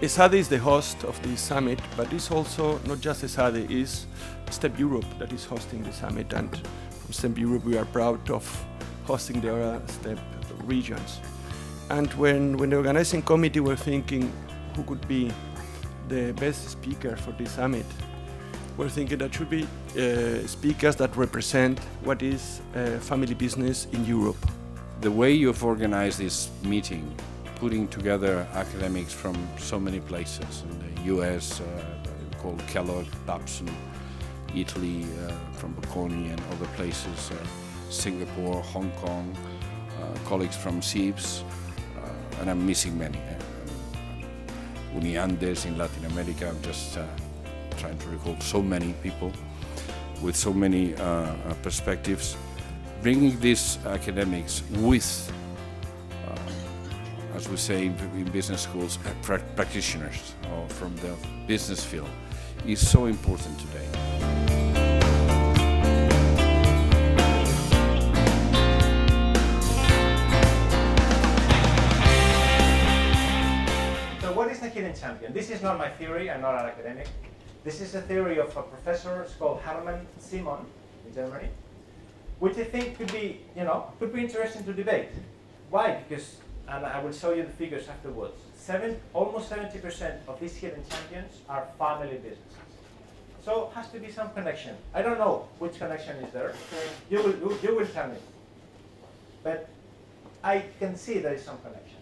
ESADE is the host of this summit, but it's also not just ESADE, it's STEP Europe that is hosting the summit, and from STEP Europe we are proud of hosting the other STEP regions. And when the organizing committee were thinking who could be the best speaker for this summit, we're thinking that should be speakers that represent what is family business in Europe. The way you've organized this meeting, putting together academics from so many places, in the US, called Kellogg, Babson, Italy, from Bocconi and other places, Singapore, Hong Kong, colleagues from SIEPS, and I'm missing many. Uniandes in Latin America, I'm just trying to recall so many people with so many perspectives, bringing these academics with, as we say in business schools, practitioners or from the business field is so important today. So what is the hidden champion? This is not my theory, I'm not an academic. This is a theory of a professor called Hermann Simon in Germany, which I think could be, could be interesting to debate. Why? Because, and I will show you the figures afterwards, almost 70% of these hidden champions are family businesses. So has to be some connection. I don't know which connection is there. You will tell me. But I can see there is some connection.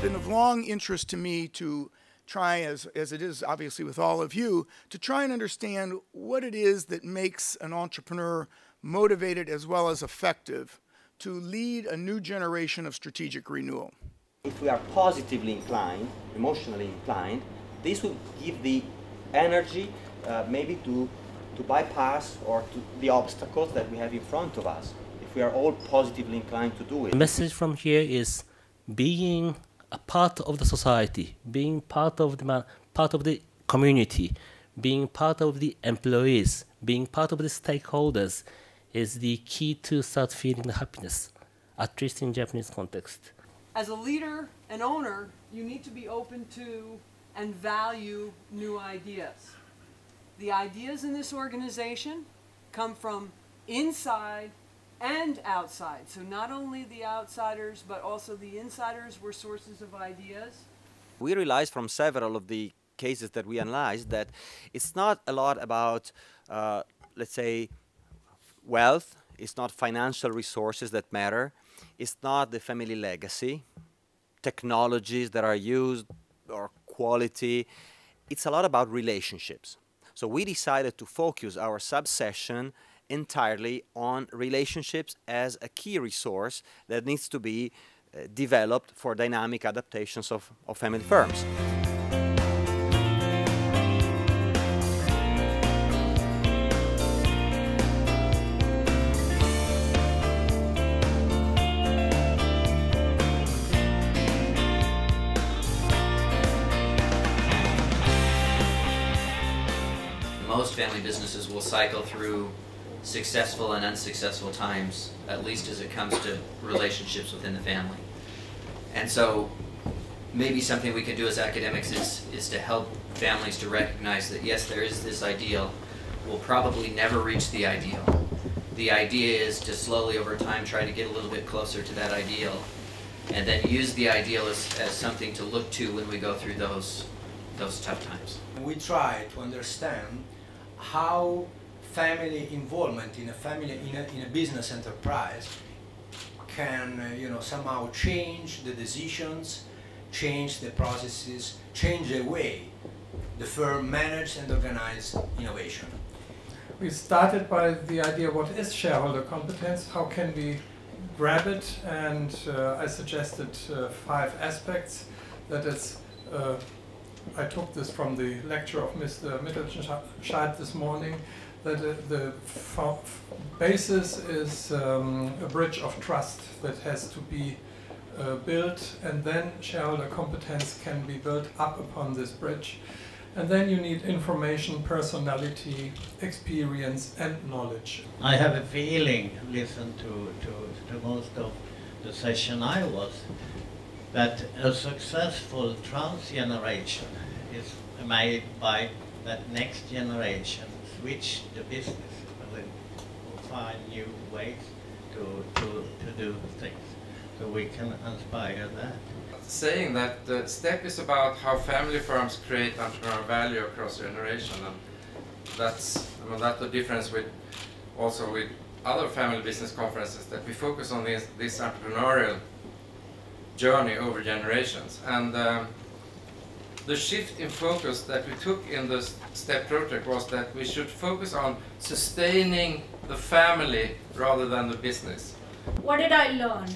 Been of long interest to me to try, as it is obviously with all of you, to try and understand what it is that makes an entrepreneur motivated as well as effective to lead a new generation of strategic renewal. If we are positively inclined, emotionally inclined, this will give the energy maybe to bypass or to the obstacles that we have in front of us, if we are all positively inclined to do it. The message from here is being a part of the society, being part of the community, being part of the employees, being part of the stakeholders is the key to start feeling the happiness, at least in Japanese context. As a leader and owner, you need to be open to and value new ideas. The ideas in this organization come from inside and outside. So not only the outsiders, but also the insiders were sources of ideas. We realized from several of the cases that we analyzed that it's not a lot about, let's say, wealth. It's not financial resources that matter. It's not the family legacy, technologies that are used, or quality. It's a lot about relationships. So we decided to focus our sub-session entirely on relationships as a key resource that needs to be developed for dynamic adaptations of family firms. Most family businesses will cycle through successful and unsuccessful times, at least as it comes to relationships within the family. And so maybe something we can do as academics is to help families to recognize that yes, there is this ideal. We'll probably never reach the ideal. The idea is to slowly over time try to get a little bit closer to that ideal and then use the ideal as something to look to when we go through those tough times. We try to understand how family involvement in a business enterprise can somehow change the decisions, change the processes, change the way the firm manages and organizes innovation. We started by the idea, what is shareholder competence? How can we grab it? And I suggested 5 aspects. That is, I took this from the lecture of Mr. Mittelscheidt this morning, that the basis is a bridge of trust that has to be built, and then shareholder competence can be built up upon this bridge. And then you need information, personality, experience, and knowledge. I have a feeling, listen to most of the session I was, that a successful transgeneration is made by that next generation switch the business and find new ways to do things. So we can inspire that. Saying that the STEP is about how family firms create entrepreneurial value across generation, and that's the difference with also with other family business conferences, that we focus on this entrepreneurial journey over generations. And the shift in focus that we took in the STEP project was that we should focus on sustaining the family rather than the business. What did I learn?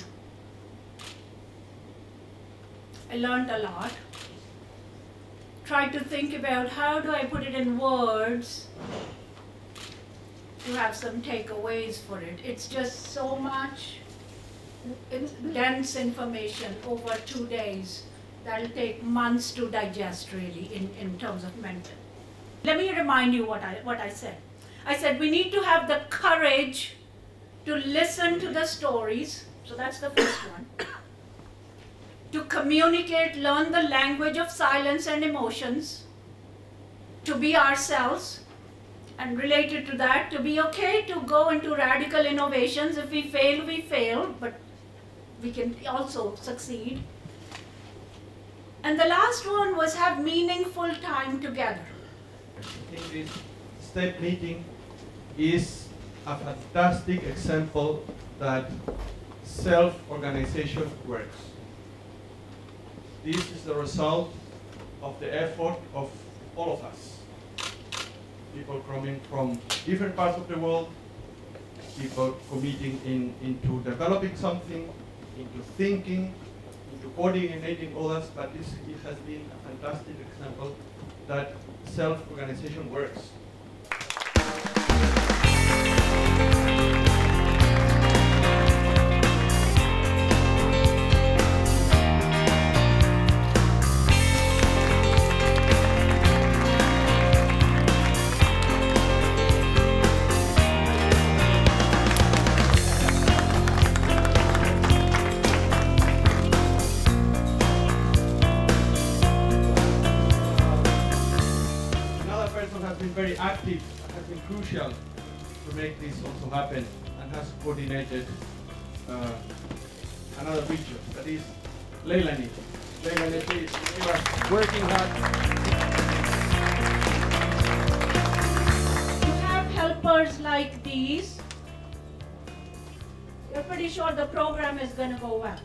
I learned a lot. Tried to think about how do I put it in words to have some takeaways for it. It's just so much dense information over 2 days that'll take months to digest, really, in terms of mental. Let me remind you what I said. I said we need to have the courage to listen to the stories, so that's the first one. To communicate, learn the language of silence and emotions, to be ourselves, and related to that, to be okay to go into radical innovations. If we fail, but we can also succeed. And the last one was have meaningful time together. I think this STEP meeting is a fantastic example that self-organization works. This is the result of the effort of all of us. People coming from different parts of the world, people committing into developing something, into thinking, into coordinating others, but it has been a fantastic example that self-organization works. Very active and has been crucial to make this also happen, and has coordinated another region, that is Leilani. Leilani, please, you are working hard. You have helpers like these, you're pretty sure the program is going to go well.